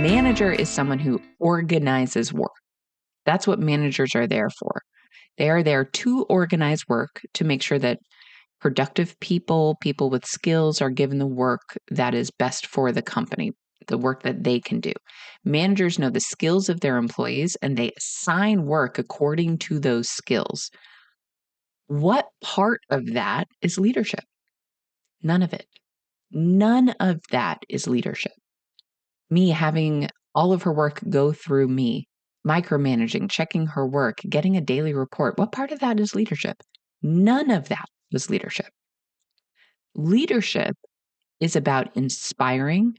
manager is someone who organizes work. That's what managers are there for. They are there to organize work to make sure that productive people, people with skills are given the work that is best for the company, the work that they can do. Managers know the skills of their employees and they assign work according to those skills. What part of that is leadership? None of it. None of that is leadership. Me having all of her work go through me, micromanaging, checking her work, getting a daily report. What part of that is leadership? None of that is leadership. Leadership is about inspiring,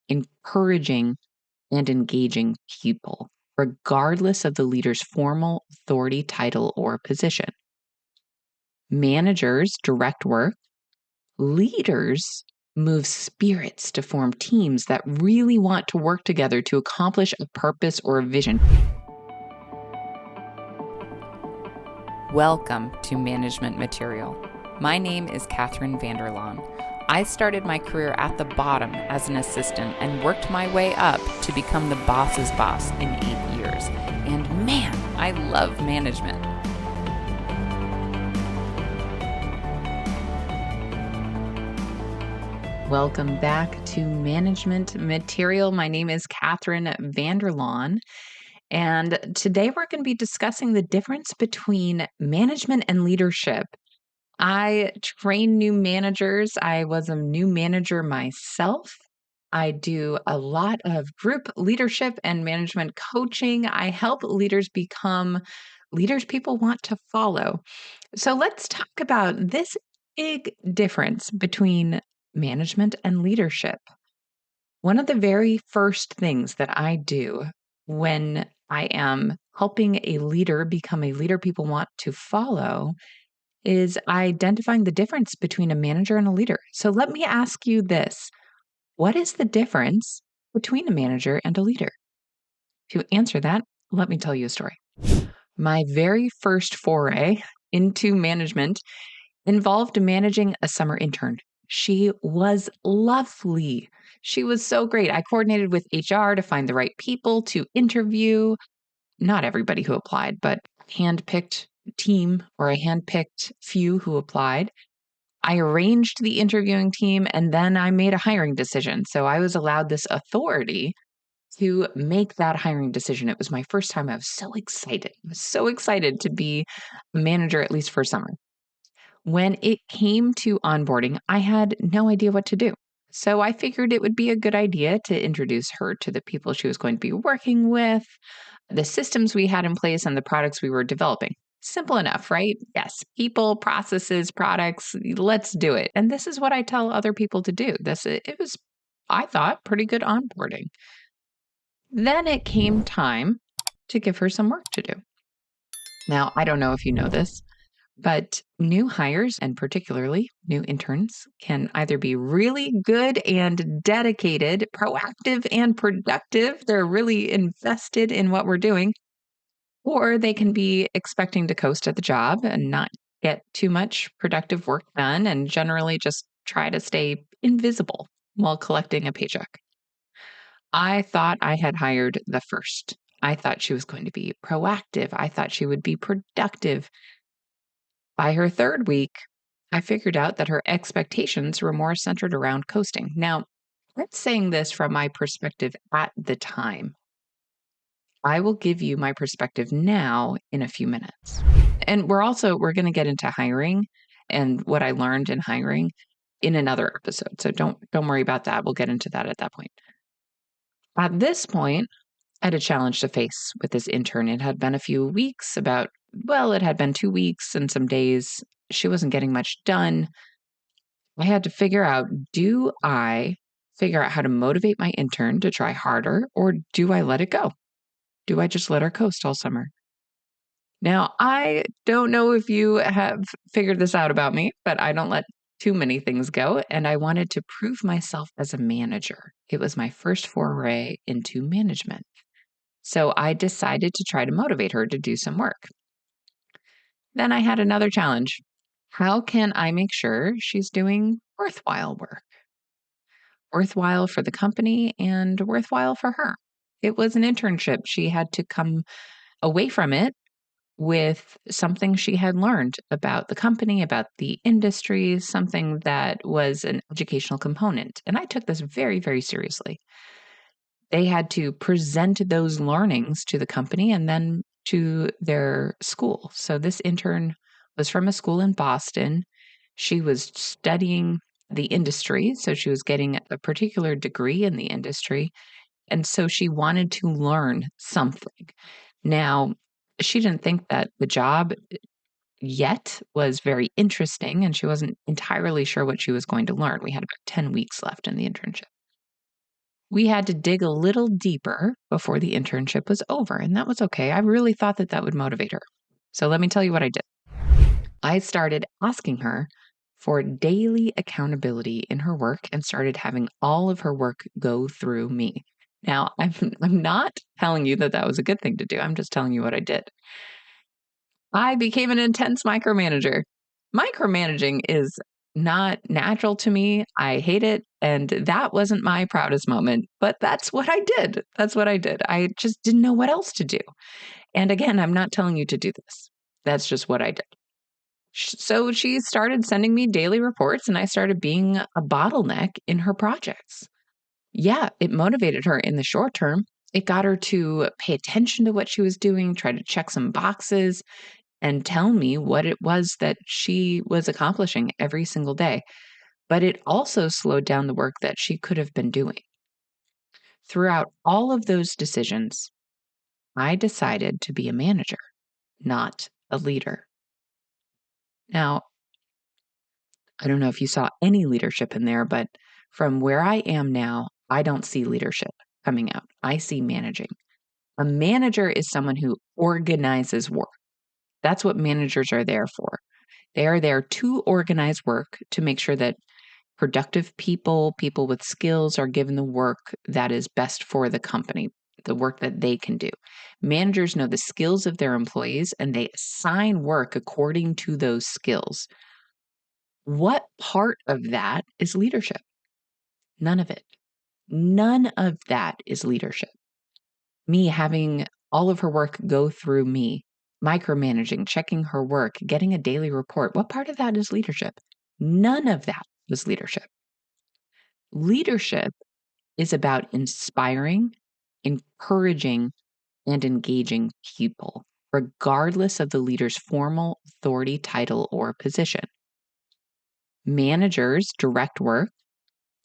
encouraging, and engaging people, regardless of the leader's formal authority, title, or position. Managers direct work. Leaders move spirits to form teams that really want to work together to accomplish a purpose or a vision. Welcome to Management Material. My name is Catherine Vanderlaan. I started my career at the bottom as an assistant and worked my way up to become the boss's boss in 8 years. And man, I love management. Welcome back to Management Material. My name is Catherine Vanderlaan. And today we're going to be discussing the difference between management and leadership. I train new managers. I was a new manager myself. I do a lot of group leadership and management coaching. I help leaders become leaders people want to follow. So let's talk about this big difference between management and leadership. One of the very first things that I do when I am helping a leader become a leader people want to follow is identifying the difference between a manager and a leader. So let me ask you this. What is the difference between a manager and a leader? To answer that, let me tell you a story. My very first foray into management involved managing a summer intern. She was lovely. She was so great. I coordinated with HR to find the right people to interview. Not everybody who applied, but handpicked team or a handpicked few who applied. I arranged the interviewing team and then I made a hiring decision. So I was allowed this authority to make that hiring decision. It was my first time. I was so excited. I was so excited to be a manager, at least for summer. When it came to onboarding, I had no idea what to do. So I figured it would be a good idea to introduce her to the people she was going to be working with, the systems we had in place, and the products we were developing. Simple enough, right? Yes, people, processes, products, let's do it. And this is what I tell other people to do. It was, I thought, pretty good onboarding. Then it came time to give her some work to do. Now, I don't know if you know this, but new hires, and particularly new interns, can either be really good and dedicated, proactive and productive. They're really invested in what we're doing, or they can be expecting to coast at the job and not get too much productive work done and generally just try to stay invisible while collecting a paycheck. I thought I had hired the first. I thought she was going to be proactive. I thought she would be productive. By her third week, I figured out that her expectations were more centered around coasting. Now, I'm saying this from my perspective at the time. I will give you my perspective now in a few minutes. And we're going to get into hiring and what I learned in hiring in another episode. So don't worry about that. We'll get into that at that point. At this point, I had a challenge to face with this intern. It had been a few weeks, it had been 2 weeks and some days. She wasn't getting much done. I had to figure out, do I figure out how to motivate my intern to try harder, or do I let it go? Do I just let her coast all summer? Now, I don't know if you have figured this out about me, but I don't let too many things go. And I wanted to prove myself as a manager. It was my first foray into management. So I decided to try to motivate her to do some work. Then I had another challenge. How can I make sure she's doing worthwhile work? Worthwhile for the company and worthwhile for her. It was an internship. She had to come away from it with something she had learned about the company, about the industry, something that was an educational component. And I took this very, very seriously. They had to present those learnings to the company and then to their school. So this intern was from a school in Boston. She was studying the industry, so she was getting a particular degree in the industry. And so she wanted to learn something. Now, she didn't think that the job yet was very interesting, and she wasn't entirely sure what she was going to learn. We had about 10 weeks left in the internship. We had to dig a little deeper before the internship was over, and that was okay. I really thought that that would motivate her. So let me tell you what I did. I started asking her for daily accountability in her work and started having all of her work go through me. Now, I'm not telling you that that was a good thing to do. I'm just telling you what I did. I became an intense micromanager. Micromanaging is not natural to me. I hate it. And that wasn't my proudest moment, but that's what I did. That's what I did. I just didn't know what else to do. And again, I'm not telling you to do this. That's just what I did. So she started sending me daily reports, and I started being a bottleneck in her projects. Yeah, it motivated her in the short term. It got her to pay attention to what she was doing, try to check some boxes, and tell me what it was that she was accomplishing every single day. But it also slowed down the work that she could have been doing. Throughout all of those decisions, I decided to be a manager, not a leader. Now, I don't know if you saw any leadership in there, but from where I am now, I don't see leadership coming out. I see managing. A manager is someone who organizes work. That's what managers are there for. They are there to organize work to make sure that productive people, people with skills, are given the work that is best for the company, the work that they can do. Managers know the skills of their employees and they assign work according to those skills. What part of that is leadership? None of it. None of that is leadership. Me having all of her work go through me, micromanaging, checking her work, getting a daily report. What part of that is leadership? None of that was leadership. Leadership is about inspiring, encouraging, and engaging people, regardless of the leader's formal authority, title, or position. Managers direct work.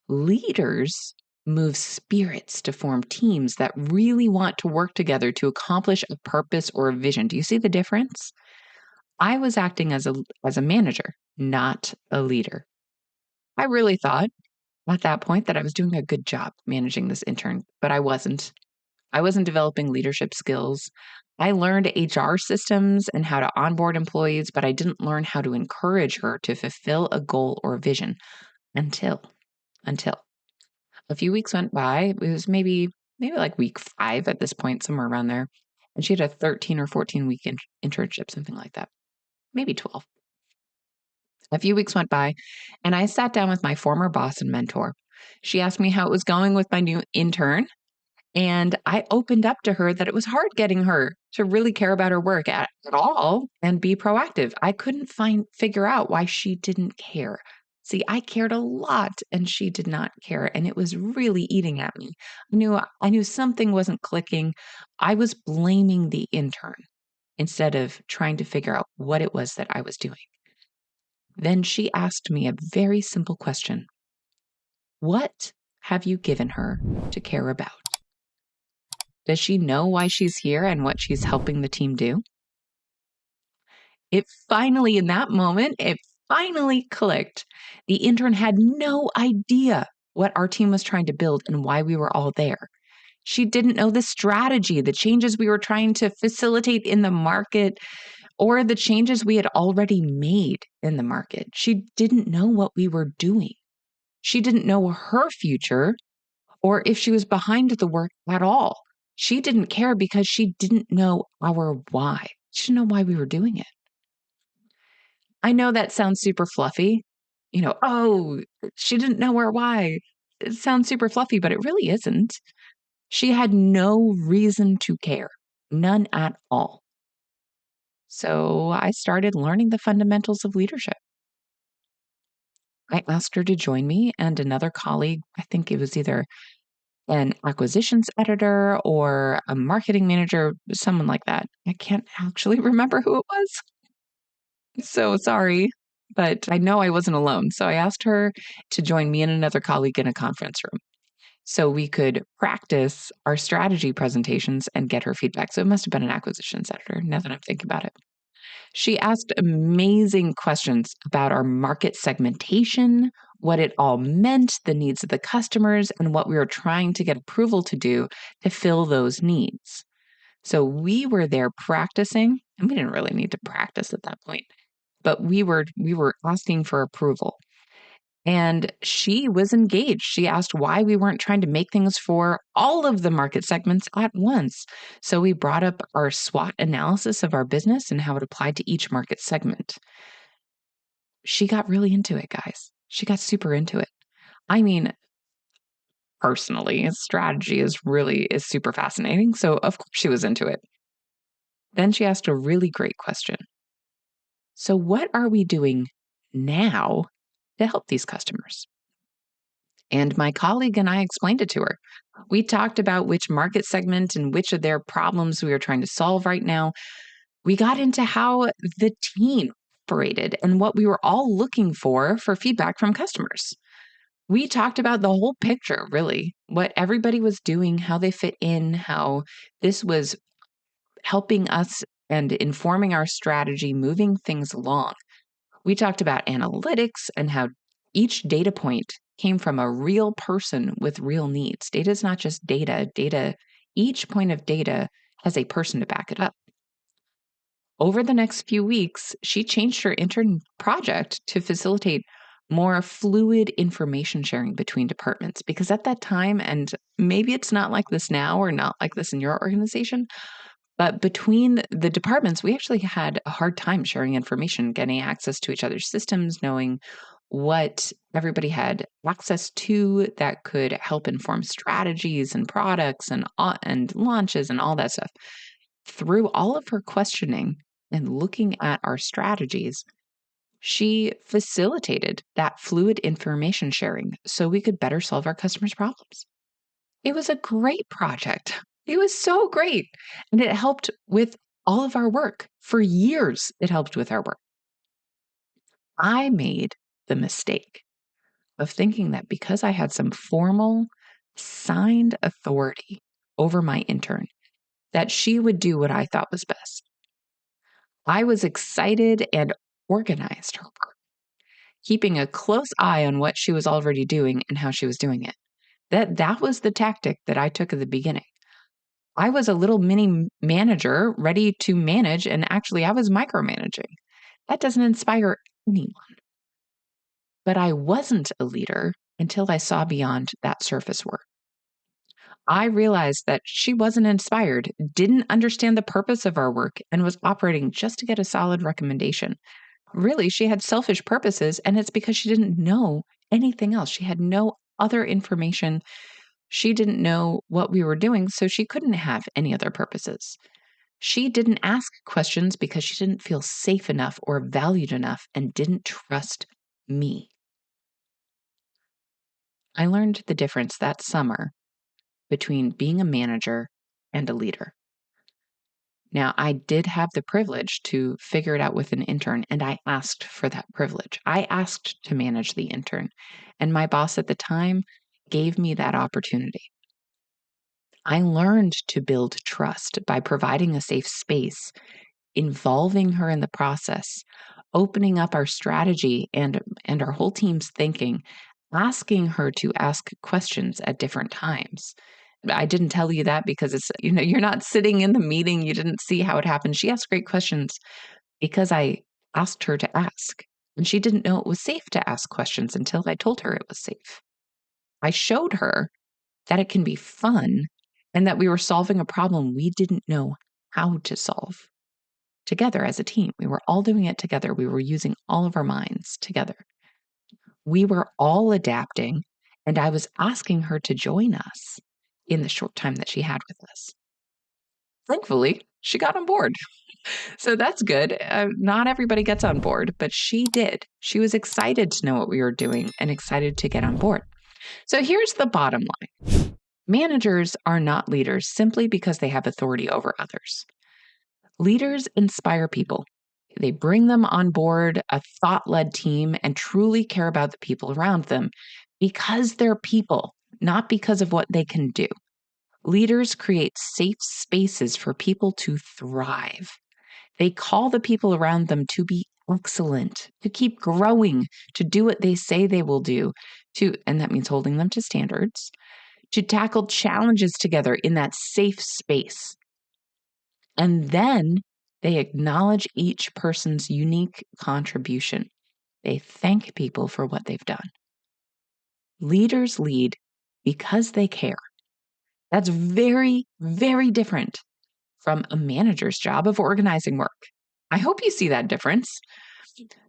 Leaders move spirits to form teams that really want to work together to accomplish a purpose or a vision. Do you see the difference? I was acting as a manager, not a leader. I really thought at that point that I was doing a good job managing this intern, but I wasn't. I wasn't developing leadership skills. I learned HR systems and how to onboard employees, but I didn't learn how to encourage her to fulfill a goal or vision until a few weeks went by. It was maybe like week 5 at this point, somewhere around there. And she had a 13 or 14-week internship, something like that, maybe 12. A few weeks went by, and I sat down with my former boss and mentor. She asked me how it was going with my new intern, and I opened up to her that it was hard getting her to really care about her work at all and be proactive. I couldn't figure out why she didn't care. See, I cared a lot and she did not care, and it was really eating at me. I knew something wasn't clicking. I was blaming the intern instead of trying to figure out what it was that I was doing. Then she asked me a very simple question. What have you given her to care about? Does she know why she's here and what she's helping the team do? In that moment, it finally clicked. The intern had no idea what our team was trying to build and why we were all there. She didn't know the strategy, the changes we were trying to facilitate in the market, or the changes we had already made in the market. She didn't know what we were doing. She didn't know her future or if she was behind the work at all. She didn't care because she didn't know our why. She didn't know why we were doing it. I know that sounds super fluffy. Oh, she didn't know our why. It sounds super fluffy, but it really isn't. She had no reason to care, none at all. So I started learning the fundamentals of leadership. I asked her to join me and another colleague. I think it was either an acquisitions editor or a marketing manager, someone like that. I can't actually remember who it was. So sorry, but I know I wasn't alone. So I asked her to join me and another colleague in a conference room so we could practice our strategy presentations and get her feedback. So it must have been an acquisitions editor now that I'm thinking about it. She asked amazing questions about our market segmentation, what it all meant, the needs of the customers, and what we were trying to get approval to do to fill those needs. So we were there practicing, and we didn't really need to practice at that point, but we were asking for approval. And she was engaged. She asked why we weren't trying to make things for all of the market segments at once. So we brought up our SWOT analysis of our business and how it applied to each market segment. She got really into it, guys. She got super into it. I mean, personally, strategy is super fascinating. So of course she was into it. Then she asked a really great question. So what are we doing now to help these customers? And my colleague and I explained it to her. We talked about which market segment and which of their problems we were trying to solve right now. We got into how the team operated and what we were all looking for feedback from customers. We talked about the whole picture, really, what everybody was doing, how they fit in, how this was helping us and informing our strategy, moving things along. We talked about analytics and how each data point came from a real person with real needs. Data is not just data, each point of data has a person to back it up. Over the next few weeks, she changed her intern project to facilitate more fluid information sharing between departments because at that time, and maybe it's not like this now or not like this in your organization, but between the departments, we actually had a hard time sharing information, getting access to each other's systems, knowing what everybody had access to that could help inform strategies and products and launches and all that stuff. Through all of her questioning and looking at our strategies, she facilitated that fluid information sharing so we could better solve our customers' problems. It was a great project. It was so great. And it helped with all of our work. For years, it helped with our work. I made the mistake of thinking that because I had some formal signed authority over my intern, that she would do what I thought was best. I was excited and organized her work, keeping a close eye on what she was already doing and how she was doing it. That was the tactic that I took at the beginning. I was a little mini manager ready to manage, and actually, I was micromanaging. That doesn't inspire anyone. But I wasn't a leader until I saw beyond that surface work. I realized that she wasn't inspired, didn't understand the purpose of our work, and was operating just to get a solid recommendation. Really, she had selfish purposes, and it's because she didn't know anything else. She had no other information. She didn't know what we were doing, so she couldn't have any other purposes. She didn't ask questions because she didn't feel safe enough or valued enough and didn't trust me. I learned the difference that summer between being a manager and a leader. Now, I did have the privilege to figure it out with an intern, and I asked for that privilege. I asked to manage the intern, and my boss at the time gave me that opportunity. I learned to build trust by providing a safe space, involving her in the process, opening up our strategy and our whole team's thinking, asking her to ask questions at different times. I didn't tell you that because you're not sitting in the meeting, you didn't see how it happened. She asked great questions because I asked her to ask. And she didn't know it was safe to ask questions until I told her it was safe. I showed her that it can be fun and that we were solving a problem we didn't know how to solve together as a team. We were all doing it together. We were using all of our minds together. We were all adapting, and I was asking her to join us in the short time that she had with us. Thankfully, she got on board. So that's good. Not everybody gets on board, but she did. She was excited to know what we were doing and excited to get on board. So here's the bottom line. Managers are not leaders simply because they have authority over others. Leaders inspire people. They bring them on board a thought led team and truly care about the people around them because they're people, not because of what they can do. Leaders create safe spaces for people to thrive. They call the people around them to be excellent, to keep growing, to do what they say they will do, and that means holding them to standards, to tackle challenges together in that safe space. And then they acknowledge each person's unique contribution. They thank people for what they've done. Leaders lead because they care. That's very, very different from a manager's job of organizing work. I hope you see that difference.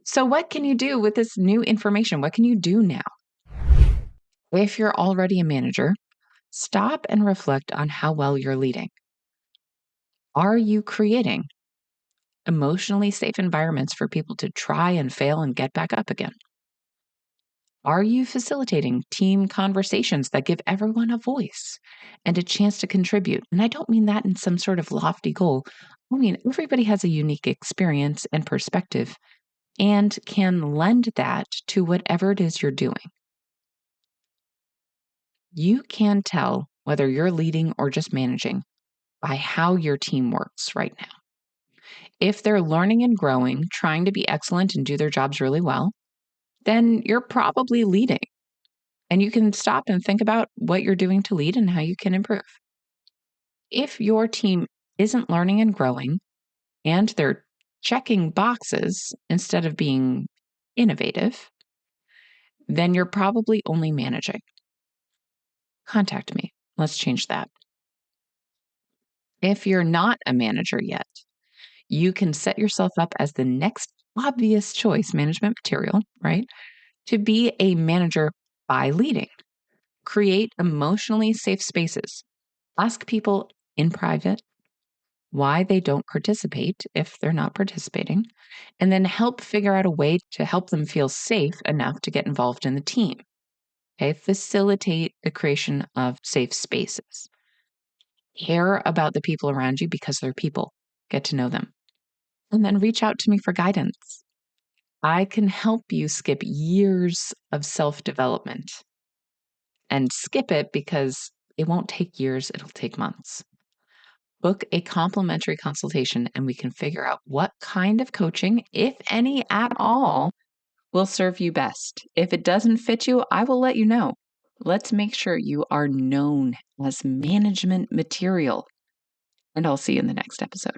So, what can you do with this new information? What can you do now? If you're already a manager, stop and reflect on how well you're leading. Are you creating emotionally safe environments for people to try and fail and get back up again? Are you facilitating team conversations that give everyone a voice and a chance to contribute? And I don't mean that in some sort of lofty goal. I mean, everybody has a unique experience and perspective and can lend that to whatever it is you're doing. You can tell whether you're leading or just managing by how your team works right now. If they're learning and growing, trying to be excellent and do their jobs really well, then you're probably leading. And you can stop and think about what you're doing to lead and how you can improve. If your team isn't learning and growing and they're checking boxes instead of being innovative, then you're probably only managing. Contact me. Let's change that. If you're not a manager yet, you can set yourself up as the next obvious choice, management material, right? To be a manager by leading. Create emotionally safe spaces. Ask people in private why they don't participate if they're not participating, and then help figure out a way to help them feel safe enough to get involved in the team. Okay, facilitate the creation of safe spaces. Care about the people around you because they're people. Get to know them. And then reach out to me for guidance. I can help you skip years of self-development and skip it because it won't take years, it'll take months. Book a complimentary consultation and we can figure out what kind of coaching, if any at all, will serve you best. If it doesn't fit you, I will let you know. Let's make sure you are known as management material. And I'll see you in the next episode.